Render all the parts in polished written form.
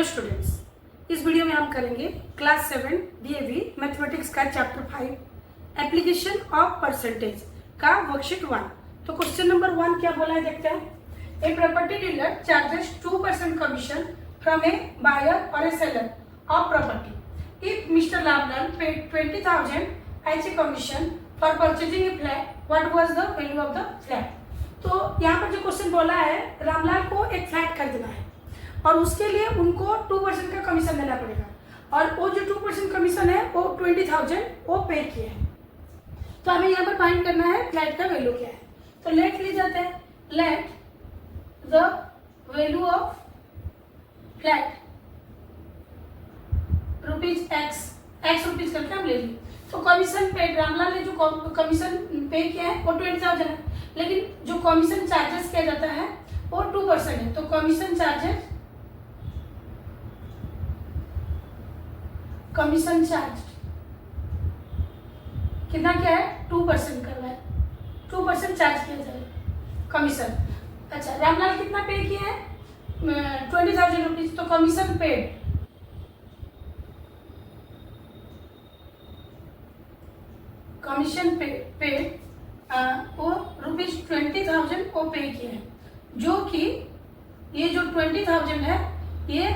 Students, इस video में हम करेंगे क्लास 7 डीएवी मैथमेटिक्स का चैप्टर 5 एप्लीकेशन ऑफ परसेंटेज का वर्कशीट 1। तो क्वेश्चन नंबर 1 क्या बोला है देखते हैं। A property dealer charges 2% commission from a buyer और a seller of property if mister Labhlal paid 20,000 as a commission for purchasing a flat, what was the value of the flat. तो यहाँ पर जो क्वेश्चन बोला है, रामलाल को एक फ्लैट खरीदना है और उसके लिए उनको 2% का कमीशन देना पड़ेगा और वो जो 2% कमीशन है वो 20,000 वो पे किए हैं। तो हमें यहाँ पर फाइंड करना है फ्लैट का वैल्यू क्या है। तो लेट ले जाते हैं, let the value of flat rupees x rupees करके हम ले लिए। तो कमीशन पेड, रामलाल ने जो कमीशन पे किया है वो 20,000 है, लेकिन जो कमीशन चार्जेस किया जाता है वो 2% है। तो कमीशन चार्ज कितना क्या है, 2% कर रहा है, 2% चार्ज किया जाएगा कमीशन। अच्छा, रामलाल कितना पे किया है, 20,000 रुपीज। तो कमीशन पेड वो रुपीज 20,000 को पे किए हैं, जो कि ये जो 20,000 है ये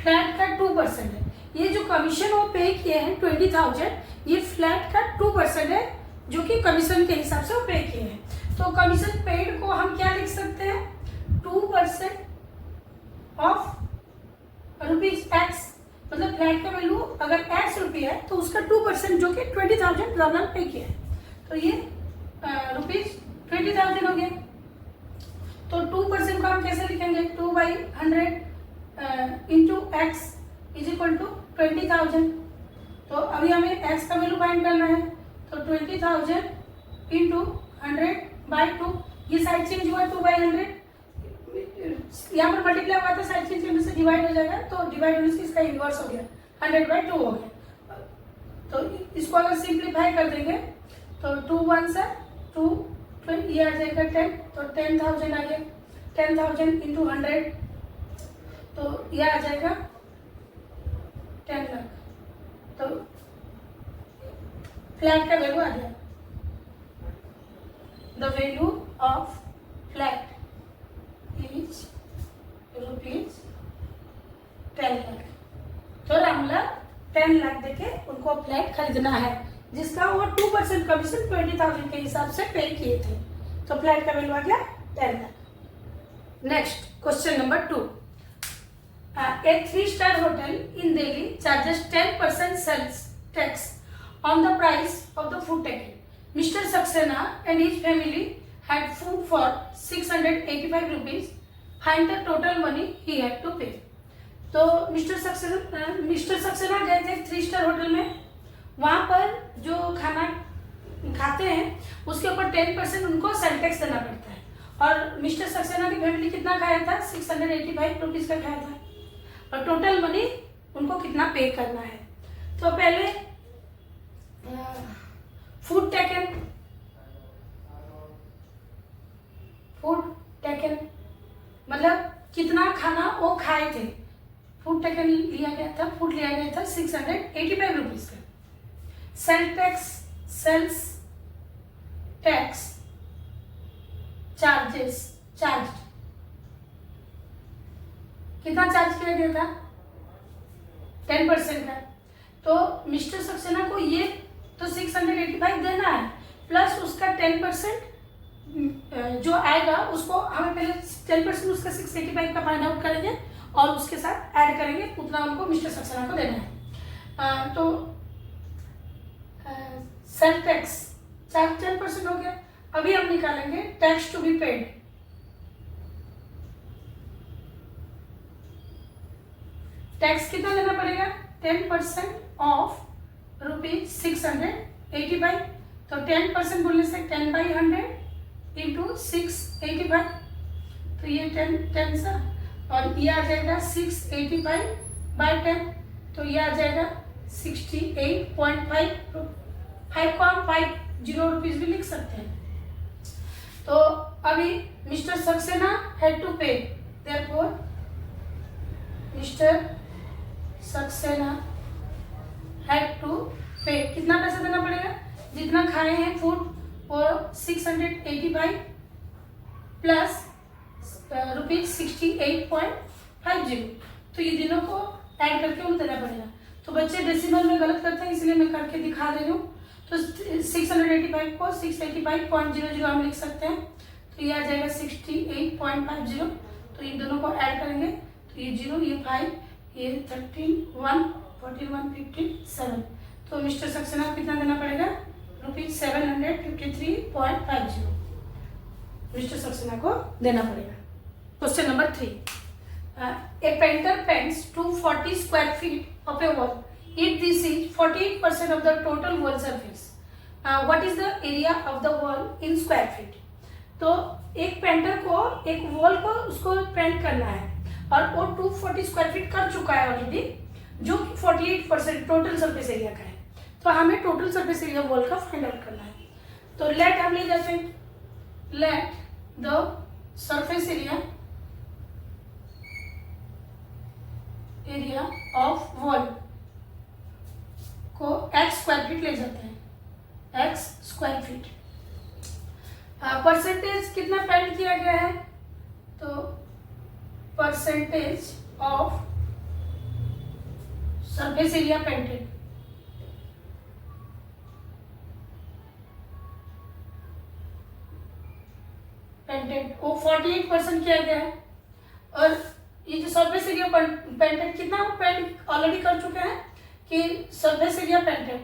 फ्लैट का 2% है। ये जो कमीशन वो पे किए हैं 20,000, ये फ्लैट का 2% है जो कि कमीशन के हिसाब से वो पे किए हैं। तो कमीशन पेड को हम क्या लिख सकते हैं, 2% ऑफ रुपीज एक्स, मतलब फ्लैट का वैल्यू अगर एक्स रुपये है तो उसका 2% जो कि 20,000 रामलाल पे किया है, तो ये रुपीज 20,000 हो गया। तो 2% को हम कैसे लिखेंगे, 2/100 into x is equal to 20,000। तो अभी हमें x का वैल्यू फाइंड करना है, तो 20,000 इंटू 100/2, ये साइड चेंज हुआ 2/100, यहाँ पर मल्टीप्लाई हुआ था, साइड चेंज करने से डिवाइड हो जाएगा, तो डिवाइड होने से इसका इनवर्स हो गया, 100/2 हो गया। तो इसको अगर सिंप्लीफाई कर देंगे तो 2 1 से 2, ये आ जाएगा 10, तो 10,000 आ गया, 10,000 इंटू 100, तो यह आ जाएगा 10 लाख। तो फ्लैट का वैल्यू आ गया, the value of flat is rupees 10 lakh. तो रामलाल 10 लाख देके उनको फ्लैट खरीदना है, जिसका वो 2% कमीशन 20,000 के हिसाब से पे किए थे। तो फ्लैट का वैल्यू आ गया 10 lakh. Next question number 2। A 3-star hotel in Delhi charges 10% sales tax on the price of the food taken. Mr. Saxena and his family had food for 685 rupees. Find the total money he had to pay. तो mister Saxena गए थे 3-स्टार hotel में, वहाँ पर जो खाना खाते हैं उसके ऊपर 10% उनको सेल टैक्स देना पड़ता है। और मिस्टर सक्सेना की फैमिली कितना खाया था, 685 रुपीज का खाया था, और टोटल मनी उनको कितना पे करना है। तो पहले फूड टेकन मतलब कितना खाना वो खाए थे, फूड टेकन लिया गया था, फूड लिया गया था 685 रुपीज का। सेल्स टैक्स चार्ज कितना चार्ज किया गया था, 10% का। तो मिस्टर सक्सेना को ये तो 685 देना है, प्लस उसका 10% जो आएगा उसको हमें पहले 10% उसका 685 का फाइंड आउट करेंगे और उसके साथ ऐड करेंगे, उतना उनको मिस्टर सक्सेना को देना है। तो सेल टैक्स चार्ज 10% हो गया। अभी हम निकालेंगे tax to be paid. Tax कितना देना पड़ेगा, 10% ऑफ रुपीज 685। तो 10% बोलने से 10/100 इंटू 685, तो ये 10 सा, और ये आ जाएगा 685/10, तो ये आ जाएगा 5.50 रुपीज भी लिख सकते हैं। तो अभी mister Saxena had to pay, therefore mister Saxena had to pay, कितना पैसा देना पड़ेगा, जितना खाए हैं फूड वो 685 प्लस ₹68.50। तो ये दिनों को ऐड करके उनको देना पड़ेगा। तो बच्चे डेसिमल में गलत करते हैं, इसलिए मैं करके दिखा दे रही हूँ। तो 685 को 685.00 हम लिख सकते हैं, तो ये आ जाएगा 68.50। तो इन दोनों को ऐड करेंगे तो ये 0, ये 5, ये 13, 1, 41, 57। तो मिस्टर सक्सेना को कितना देना पड़ेगा, ₹753.50 मिस्टर सक्सेना को देना पड़ेगा। Question number 3, A painter paints 240 square feet of A wall if this is 48% of the total wall surface, what is the area of the wall in square feet. तो एक पेंटर को एक वॉल को उसको paint करना है और वो 240 स्क्वायर फीट कर चुका है ऑलरेडी, जो कि 48% टोटल सरफेस एरिया का है। तो हमें टोटल सरफेस एरिया वॉल का फाइंड आउट करना है। तो लेट हम ले जाते हैं, let the surface area of wall को x स्क्वायर फीट ले जाते हैं, x स्क्वायर फीट। परसेंटेज कितना पेंट किया गया है, तो percentage of surface area painted, वो 48% किया गया है। और ये जो सरफेस एरिया पेंटेड कितना वो पेंट ऑलरेडी कर चुके हैं कि सरफेस एरिया पेंटेड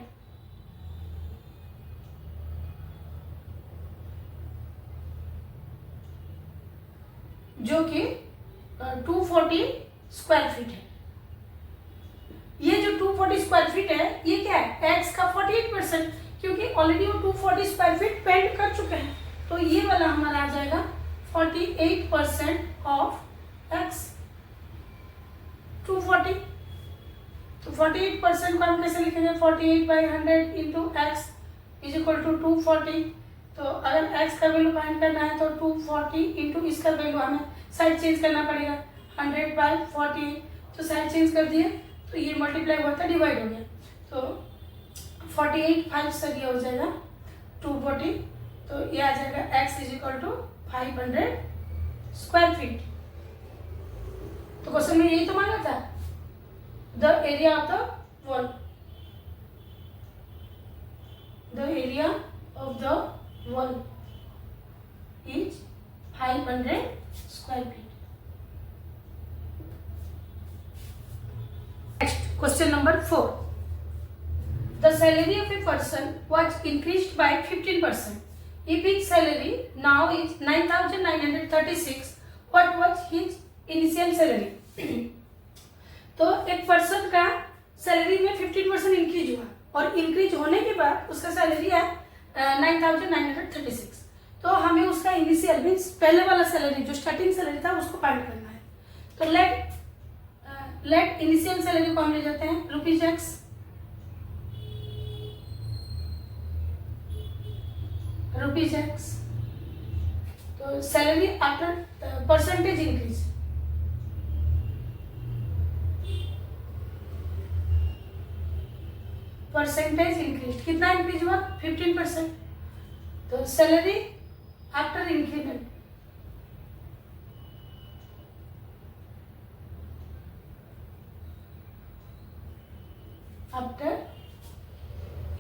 जो कि 240 स्क्वायर फीट है। ये जो 240 स्क्वायर फीट है ये क्या है, एक्स का 48%, क्योंकि ऑलरेडी वो 240 स्क्वायर फीट पेंट कर चुके हैं। तो ये वाला हमारा आ जाएगा 48% ऑफ एक्स 240। तो 48% को हम कैसे लिखेंगे, 48/100 into x is equal to 240। तो अगर x का वैल्यू फाइंड करना है तो 240 इंटू इसका वैल्यू हमें साइड चेंज करना पड़ेगा, 100/48। तो साइड चेंज कर दिए तो ये मल्टीप्लाई हुआ था, डिवाइड हो गया। तो 48 5 से ये हो जाएगा 240। तो ये आ जाएगा x is equal to 500 square feet. तो क्वेश्चन में यही तो मांगा था, the area of the wall, the area of the wall is 500 square feet. Next question number 4, the salary of a person was increased by 15%. If his salary now is 9,936, what was his initial salary? तो एक person का salary में 15% increase हुआ और increase होने के बाद उसका सैलरी है 9,936। तो हमें उसका इनिशियल मीन्स पहले वाला सैलरी जो स्टार्टिंग सैलरी था उसको फाइंड करना है। तो लेट इनिशियल सैलरी को हम ले जाते हैं ₹x, ₹x। तो salary after percentage increase, percentage increase कितना इंक्रीज हुआ, 15%। तो salary after increment, after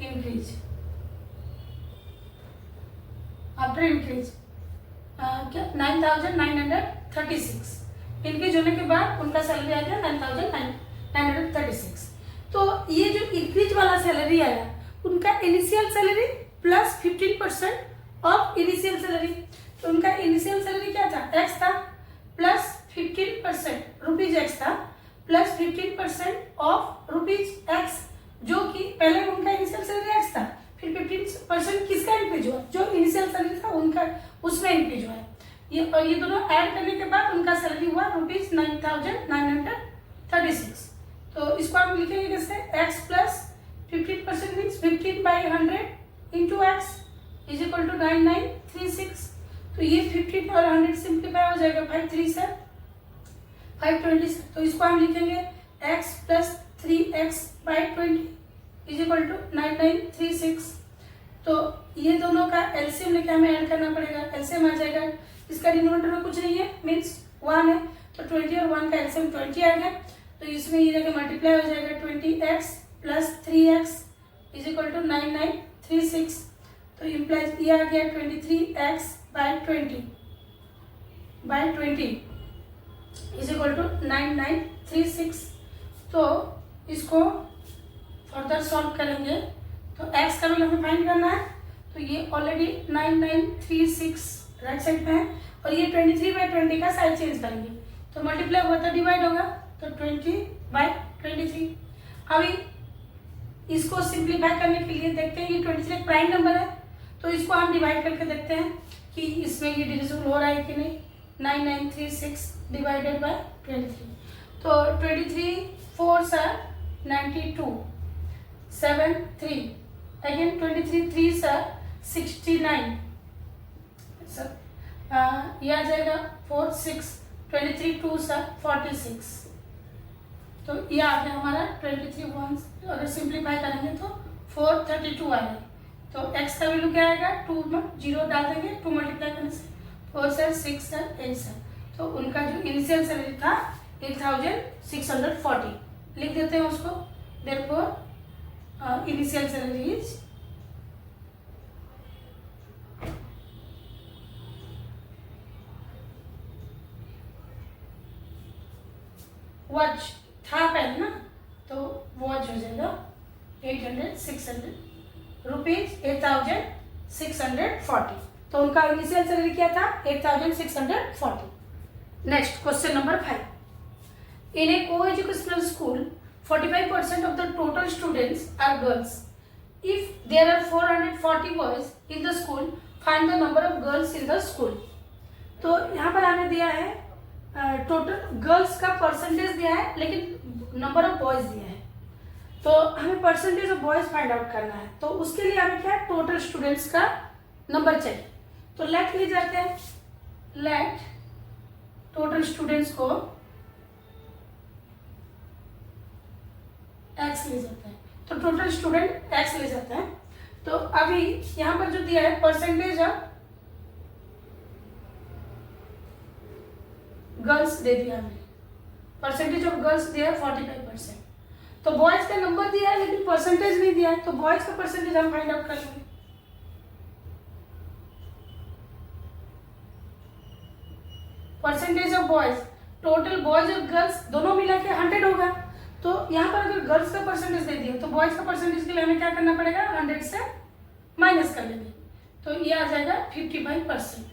increase, after increase क्या 9,936 इंक्रीज होने के बाद उनका सैलरी आ गया 9,936। तो ये जो इंक्रीज वाला सैलरी आया उनका initial salary plus 15% of initial salary. तो उनका इनिशियल सैलरी क्या था, x था, प्लस 15% ₹x था, प्लस 15% ऑफ ₹x, जो कि पहले उनका इनिशियल सैलरी x था, फिर 15% किसका इंक्रीज हुआ, जो इनिशियल सैलरी था उनका उसमें इंक्रीज हुआ है। ये दोनों ऐड करने के बाद उनका सैलरी हुआ ₹9,936। तो इसको आप लिखेंगे कैसे, x plus 15% means 15/100 into x is equal to 9936। तो ये 15 और 100 सिंप्लीफाई हो जाएगा 5 3 से 520, तो इसको हम लिखेंगे x plus 3x by 20 is equal to 9936। तो ये दोनों का एलसीएम लेके हमें ऐड करना पड़ेगा, एलसीएम आ जाएगा, इसका डिनोमिनेटर में कुछ नहीं है मीन्स 1 है, तो 20 और 1 का एलसीएम 20 आ गया, तो इसमें ये जगह मल्टीप्लाई हो जाएगा 20x plus 3x is equal to 9936, तो इम्प्लाइज ये आ गया 23x by 20 is equal to 9936। तो इसको फर्दर सॉल्व करेंगे, तो x का वैल्यू हमें फाइंड करना है, तो ये ऑलरेडी 9936 राइट साइड पे है, और ये 23/20 का साइड चेंज करेंगे, तो मल्टीप्लाई हुआ तो डिवाइड होगा, तो 20/23। अभी इसको सिंप्लीफाई करने के लिए देखते हैं, ये 23 एक प्राइम नंबर है, तो इसको हम डिवाइड करके देखते हैं कि इसमें ये डिविजिबल हो रहा है कि नहीं। 9936 डिवाइडेड बाय 23, तो 23 4s are 92, 7 3 again 23 3s are 69, ये आ जाएगा 4 6, 23 2s are 46, तो ये आ गया हमारा 23 1, अगर सिंप्लीफाई करेंगे तो 432 आ गया, तो x का वैल्यू क्या आएगा, 2 में 0 डाल देंगे, 2 मल्टीप्लाई करने से 4 सर 6 सर 8 सर, तो उनका जो इनिशियल सैलरी था 8640 लिख देते हैं उसको, therefore initial salary is watch था पहले ना, तो वॉच हो जाएगा 600 रुपीज 8640, तो उनका इनिशियल सैलरी क्या था 8640। Next question number 5, in A co-educational school 45% of the total students are girls. If there are 440 boys in the school, find the number of girls in the school. तो यहाँ पर हमें दिया है टोटल गर्ल्स का percentage दिया है, लेकिन नंबर ऑफ बॉयज दिया है, तो हमें percentage of boys find out करना है, तो उसके लिए हमें क्या है टोटल स्टूडेंट्स का नंबर चाहिए, तो लेट ले जाते हैं, लेट टोटल स्टूडेंट्स को x ले जाते हैं, तो टोटल स्टूडेंट x ले जाते हैं, तो अभी यहाँ पर जो दिया है परसेंटेज ऑफ गर्ल्स दे दिया हमें, परसेंटेज ऑफ गर्ल्स दिया है 45%, तो बॉयज का नंबर दिया है लेकिन परसेंटेज नहीं दिया है, तो बॉयज का परसेंटेज हम फाइंड आउट कर लेंगे। Percentage of boys, total boys और गर्ल्स दोनों मिला के 100 होगा, तो यहाँ पर अगर गर्ल्स का परसेंटेज दे दिया तो बॉयज का परसेंटेज के लिए हमें क्या करना पड़ेगा, 100 से माइनस कर लेंगे, तो ये आ जाएगा 55%,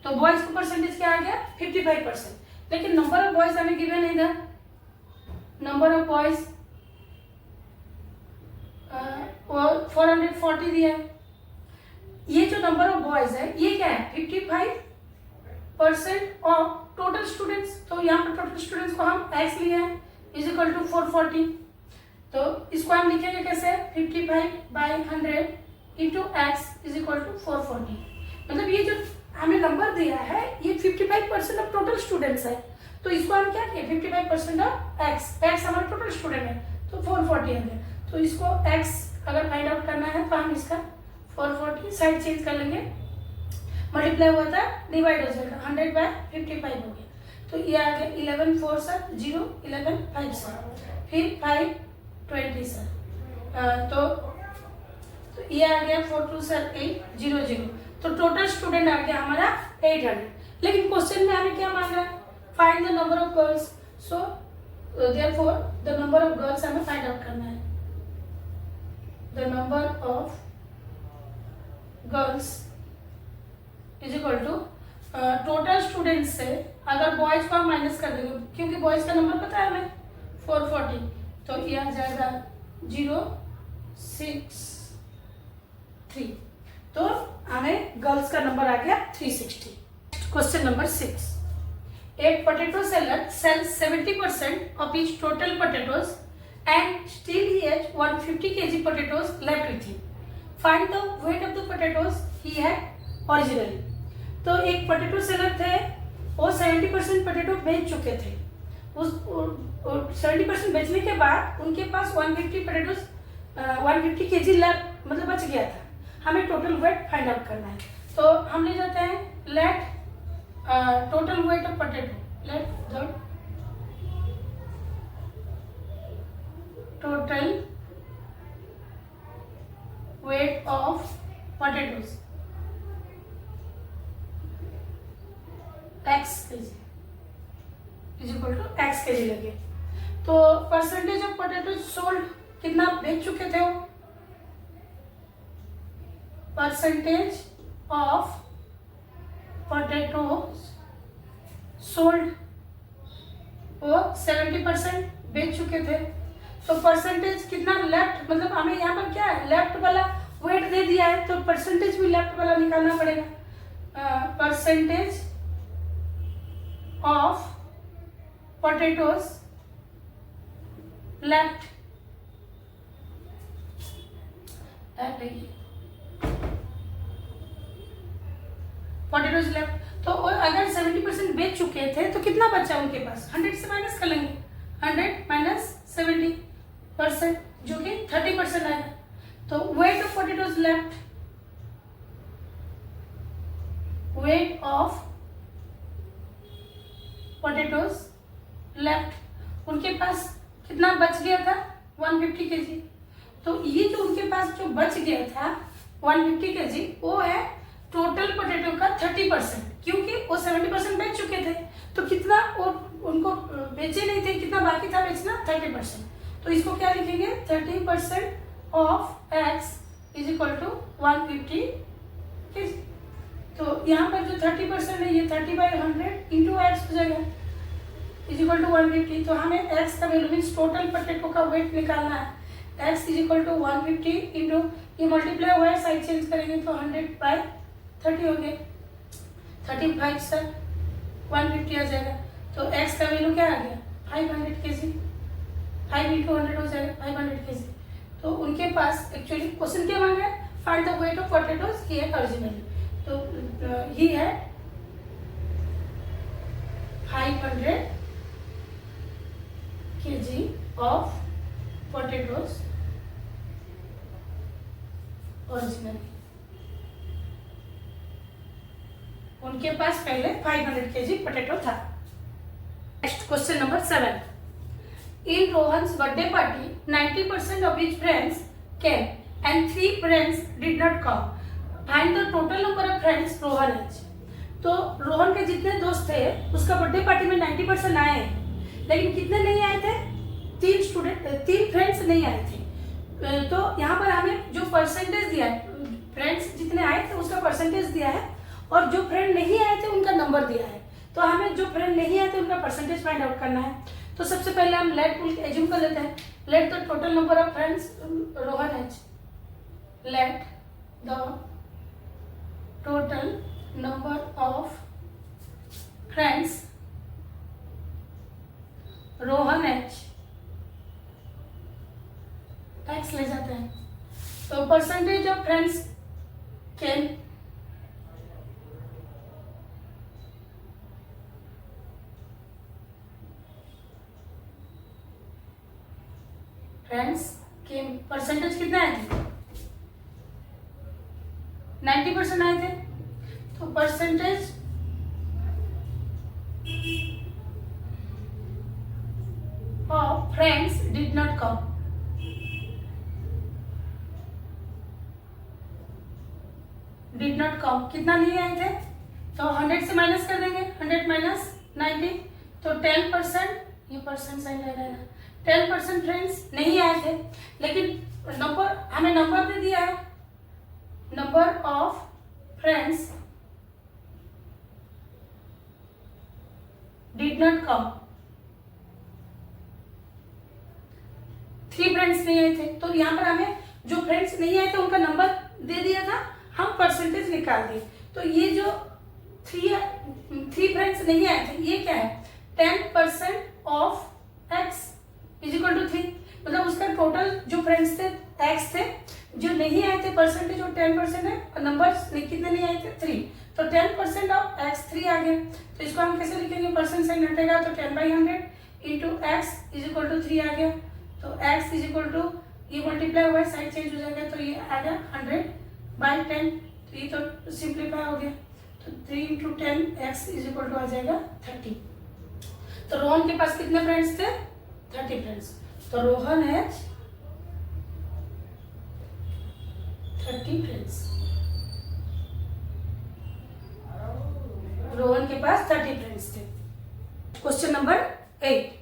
तो बॉयज का परसेंटेज क्या आ गया 55%, लेकिन नंबर ऑफ बॉयज हमें गिवन नहीं था, नंबर ऑफ बॉयज 440 दिया है, ये जो नंबर ऑफ बॉयज है ये क्या है 55% ऑफ टोटल स्टूडेंट्स, तो यहाँ पर टोटल स्टूडेंट्स को हम x लिया है इज इक्वल टू 440, तो इसको हम लिखेंगे कैसे 55/100 into x is equal to 440, मतलब ये जो हमें नंबर दिया है ये 55% ऑफ टोटल स्टूडेंट्स है, तो इसको हम क्या किए 55% ऑफ x हमारा टोटल स्टूडेंट है, तो 440 आ गया, तो इसको x अगर फाइंड आउट करना है तो हम इसका 440 साइड चेंज कर लेंगे, मल्टीप्लाई हुआ था डिवाइड हो जाएगा 100/55 हो गया, तो ये आ गया 11 4 सर 0 11 5 सर, फिर 5 20 सर, तो ये आ गया 4 2 सर 8 0 0, तो टोटल स्टूडेंट आ गया हमारा 800, लेकिन क्वेश्चन में हमें क्या मांग रहा है find the number of girls, so therefore the number of girls हमें फाइंड आउट करना है, the number of girls is equal to total students से अगर बॉयज को हम माइनस कर देंगे, क्योंकि बॉयज का नंबर पता है हमें 440, तो ये आ जाएगा 0 6 3, तो हमें गर्ल्स का नंबर आ गया 360। क्वेश्चन नंबर 6, एक potato seller sells 70% of his total potatoes and still he has 150 kg potatoes left with him. Find the weight of the potatoes he had originally. तो एक पोटैटो सेलर थे, वो 70% potato बेच चुके थे, उस 70% बेचने के बाद उनके पास 150 पोटैटोज 150 केजी लेफ्ट मतलब बच गया था। हमें टोटल वेट फाइंड आउट करना है, तो हम ले जाते हैं let total weight of potato, let the total weight of potatoes x kg is equal to x kg लगे। तो परसेंटेज ऑफ पोटैटोज सोल्ड कितना बेच चुके थे वो, परसेंटेज ऑफ पोटैटोज सोल्ड वो 70% बेच चुके थे। तो परसेंटेज कितना लेफ्ट, मतलब हमें यहाँ पर क्या है लेफ्ट वाला वेट दे दिया है, तो परसेंटेज भी लेफ्ट वाला निकालना पड़ेगा। Percentage of potatoes left potatoes left. तो अगर 70% बेच चुके थे तो कितना बचा उनके पास, 100 से माइनस कर लेंगे, 100 माइनस 70% जो कि 30% आएगा। तो wait of potatoes left, wait of potatoes left, उनके पास कितना बच गया था 150 केजी। तो ये जो उनके पास जो बच गया था 150 केजी वो है टोटल पोटैटो का 30%, क्योंकि वो 70% बेच चुके थे। तो कितना वो उनको बेचे नहीं थे, कितना बाकी था बेचना, 30%। तो इसको क्या लिखेंगे, 30% of x is equal to 150 KG. तो यहाँ पर जो 30% है ये 30/100 इंटू एक्स हो जाएगा इज इक्वल टू 150। तो हमें x का वैल्यू मीन्स टोटल पोटैटो का वेट निकालना है, x is equal to 150 into ये मल्टीप्लाई हुआ है, साइड चेंज करेंगे तो 100/30 हो गए, 35 सर 150 आ जाएगा। तो x का वैल्यू क्या आ गया 500 केजी, 5 इंटू 100 हो जाएगा 500 केजी। तो उनके पास एक्चुअली क्वेश्चन क्या मांगा है, find the wait of potatoes here originally. तो ही है 500 kg of potatoes originally। उनके पास पहले 500 kg पोटैटो था। Next question number 7, in Rohan's birthday party 90% of his friends came and 3 friends did not come, find the total number of friends Rohan है। तो रोहन के जितने दोस्त थे उसका बर्थडे पार्टी में 90% आए हैं, लेकिन कितने नहीं आए थे, 3 फ्रेंड्स नहीं आए थे। तो यहाँ पर हमें जो परसेंटेज दिया है, फ्रेंड्स जितने आए थे उसका परसेंटेज दिया है, और जो फ्रेंड नहीं आए थे उनका नंबर दिया है। तो हमें जो फ्रेंड नहीं आए थे उनका परसेंटेज फाइंड आउट करना है। तो सबसे पहले हम लेट एज्यूम कर लेते हैं, let the total number of friends Rohan है, let the total number of friends Rohan H, x ले जाते हैं। तो percentage of friends came, friends came percentage कितने आए थे, 90% आए थे। तो percentage of friends did not come, did not come कितना नहीं आए थे, तो 100 से माइनस कर देंगे, 100 माइनस 90, तो 10%, ये परसेंट साइन लग रहा है, 10% फ्रेंड्स नहीं आए थे। लेकिन नंबर हमें नंबर दे दिया है, number of friends did not come, 3 friends नहीं आए थे। तो यहाँ पर हमें जो फ्रेंड्स नहीं आए थे उनका नंबर दे दिया था, हम परसेंटेज निकाल दिए। तो ये जो 3 फ्रेंड्स नहीं आए थे ये क्या है, 10% of x is equal to 3, मतलब उसका टोटल जो फ्रेंड्स थे x थे, जो नहीं आए थे परसेंटेज और 10% है, और नंबर्स कितने नहीं आए थे 3, तो 10% ऑफ x 3 आ गए। तो इसको हम कैसे लिखेंगे, परसेंट साइन हटेगा तो 10/100 into x is equal to 3 आ गया, तो एक्स इज इक्वल टू ये मल्टीप्लाई हुआ है, साइड चेंज हो जाएगा तो ये आ गया 100/10, तो ये तो सिंप्लीफाई हो गया, तो 3 into 10 x is equal to आ जाएगा 30। तो रोहन के पास कितने फ्रेंड्स थे? 30 फ्रेंड्स। तो रोहन हैज 30 फ्रेंड्स। रोहन के पास 30 फ्रेंड्स थे। Question number 8,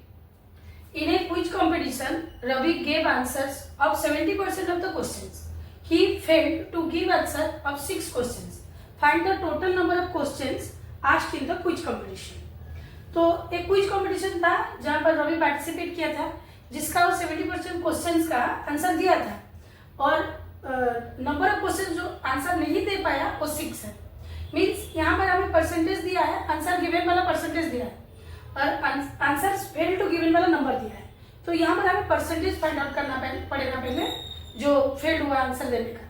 in a quiz competition Ravi gave answers of 70% of the questions. He failed to give answer of 6 questions. Find the total number of questions asked in the quiz competition. तो एक quiz competition था जहां पर Ravi participate किया था, जिसका वो 70% questions का आंसर दिया था, और नंबर ऑफ क्वेश्चन जो आंसर नहीं दे पाया वो 6 है। मीन्स यहाँ पर हमें परसेंटेज दिया है, आंसर गिवन वाला परसेंटेज दिया है, और आंसर फेल टू गिवन वाला नंबर दिया है। तो यहाँ पर हमें परसेंटेज फाइंड आउट करना पड़ेगा पहले, जो फेल्ड हुआ आंसर देने का।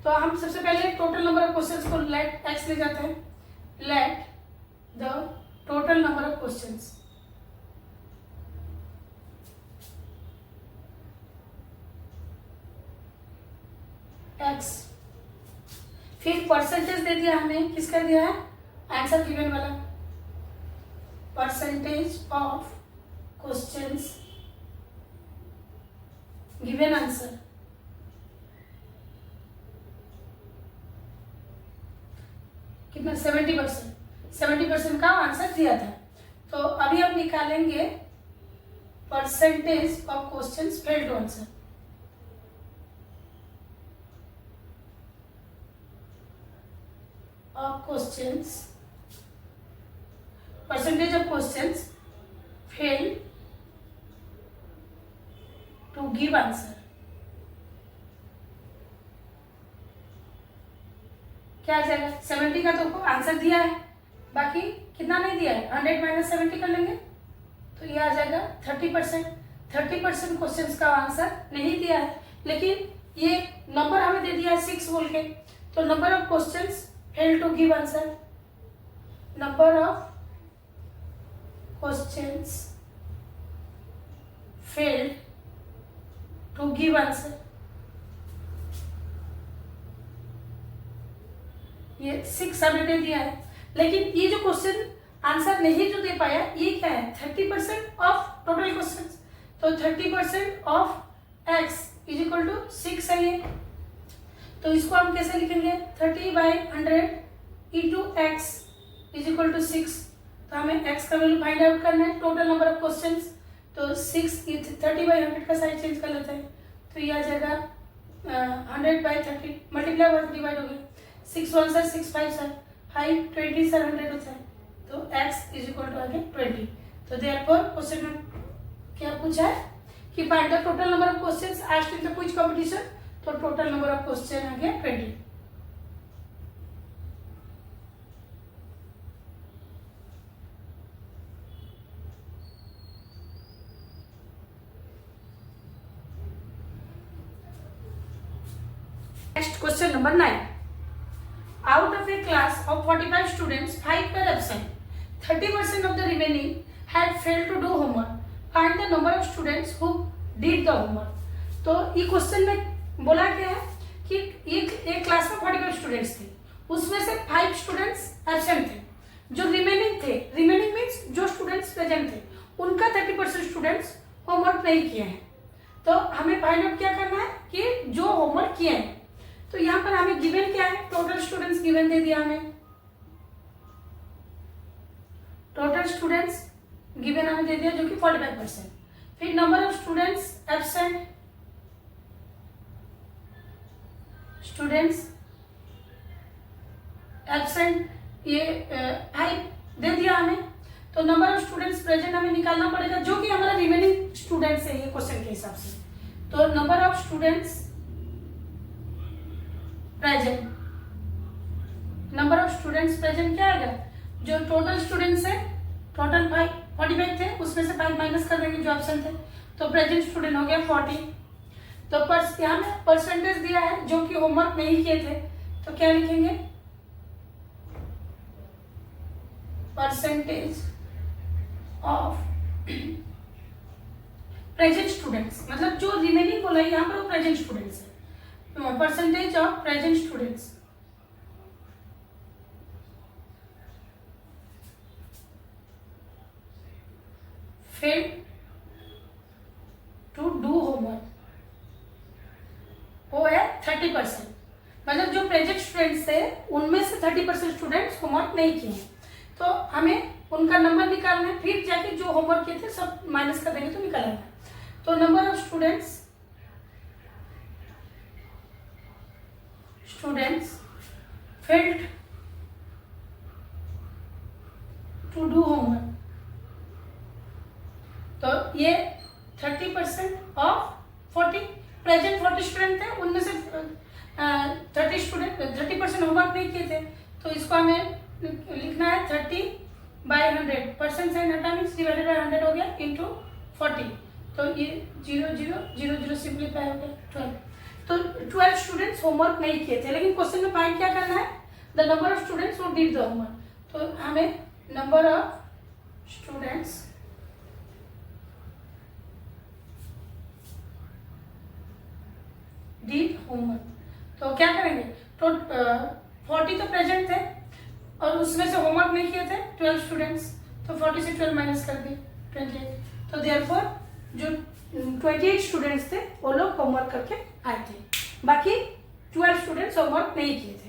तो हम सबसे पहले टोटल नंबर ऑफ क्वेश्चंस को लेट एक्स ले जाते हैं। Let the total number of questions x, फिर परसेंटेज दे दिया हमने, किसका दिया है? आंसर गिवन वाला, percentage of questions given answer, कितना? 70%। 70% का आंसर दिया था। तो अभी हम निकालेंगे percentage of questions failed to answer. Of questions, percentage of questions fail to give answer। क्या आ जाएगा? 70 का तो आंसर दिया है, बाकी कितना नहीं दिया है, 100 माइनस 70 कर लेंगे तो ये आ जाएगा 30%। 30% क्वेश्चंस का आंसर नहीं दिया है, लेकिन ये नंबर हमें दे दिया है 6 बोल के, तो number of questions fail to give answer, number of questions failed to give answer। ये 6 हमें दे दिया है, लेकिन ये जो क्वेश्चन आंसर नहीं जो दे पाया, ये क्या है? 30% ऑफ टोटल क्वेश्चंस। तो 30% of x is equal to 6 है ये। तो इसको हम कैसे लिखेंगे? 30/100 into x is equal to 6। तो हमें x का वैल्यू फाइंड आउट करना है, टोटल नंबर ऑफ क्वेश्चंस। तो 30/100 का साइड चेंज कर लेते हैं, तो ये आ जाएगा 100/30 मल्टीप्लाई हुआ, डिवाइड हो गया। 6 1 सर 6 5 सर 5 20 सर 100 होता है, तो x इज इक्वल टू आ गया 20। तो देयरफॉर क्वेश्चन में क्या पूछा है कि find the total number of questions asked in the quiz competition. तो टोटल नंबर ऑफ क्वेश्चन आ गया 20। Next question number 9. Out of a class of 45 students, 5 were absent. 30% of the remaining had failed to do homework. Find the number of students who did the homework. तो ये question में बोला गया है कि एक class में 45 स्टूडेंट्स थे, उसमें से 5 स्टूडेंट्स एब्सेंट थे। जो रिमेनिंग थे, रिमेनिंग मीन्स जो स्टूडेंट्स प्रेजेंट थे, उनका 30% स्टूडेंट्स होमवर्क नहीं किए हैं। तो हमें फाइंड आउट क्या करना है कि जो होमवर्क किए हैं। तो यहाँ पर हमें गिवन क्या है? टोटल स्टूडेंट्स गिवन दे दिया हमें, टोटल स्टूडेंट्स गिवन हमें दे दिया जो कि 45%। फिर number of students absent, students absent ये 5 दे दिया हमें। तो नंबर ऑफ स्टूडेंट्स प्रेजेंट हमें निकालना पड़ेगा, जो कि हमारा रिमेनिंग स्टूडेंट्स है ये क्वेश्चन के हिसाब से। तो number of students present, number of students present क्या आएगा? जो टोटल स्टूडेंट्स है, टोटल 45 थे, उसमें से 5 माइनस कर देंगे जो एब्सेंट थे, तो प्रेजेंट स्टूडेंट हो गया 40। तो यहाँ में परसेंटेज दिया है जो कि होमवर्क नहीं किए थे, तो क्या लिखेंगे? परसेंटेज ऑफ प्रेजेंट स्टूडेंट्स, मतलब जो रिमेनिंग बोला है यहाँ पर वो प्रेजेंट स्टूडेंट्स है। Percentage of present students failed to do homework, वो है 30%। मतलब जो प्रेजेंट स्टूडेंट्स थे उनमें से 30% स्टूडेंट्स होमवर्क नहीं किए हैं, तो हमें उनका नंबर निकालना है, फिर जाके जो होमवर्क किए थे सब माइनस कर देंगे तो निकल आएगा। तो number of students failed to do homework, तो ये 30% ऑफ 40, प्रेजेंट 40 स्टूडेंट थे, उनमें से 30% होमवर्क नहीं किए थे, तो इसको हमें लिखना है 30/100, परसेंट साइन हटाने डिवाइडेड बाय 100 हो गया इंटू 40, तो ये 0 0 0 0 सिंप्लीफाई हो गया 12। तो 12 स्टूडेंट्स होमवर्क नहीं किए थे, लेकिन क्वेश्चन में फाइंड क्या करना है, the number of students who did the homework, तो हमें number of students did homework, तो क्या करेंगे, तो 40 तो प्रेजेंट थे और उसमें से होमवर्क नहीं किए थे 12 स्टूडेंट्स, तो 40 से 12 माइनस कर दिए 28, तो देयरफॉर जो 28 स्टूडेंट्स थे वो लोग होमवर्क करके आए थे, बाकी 12 स्टूडेंट्स होमवर्क नहीं किए थे।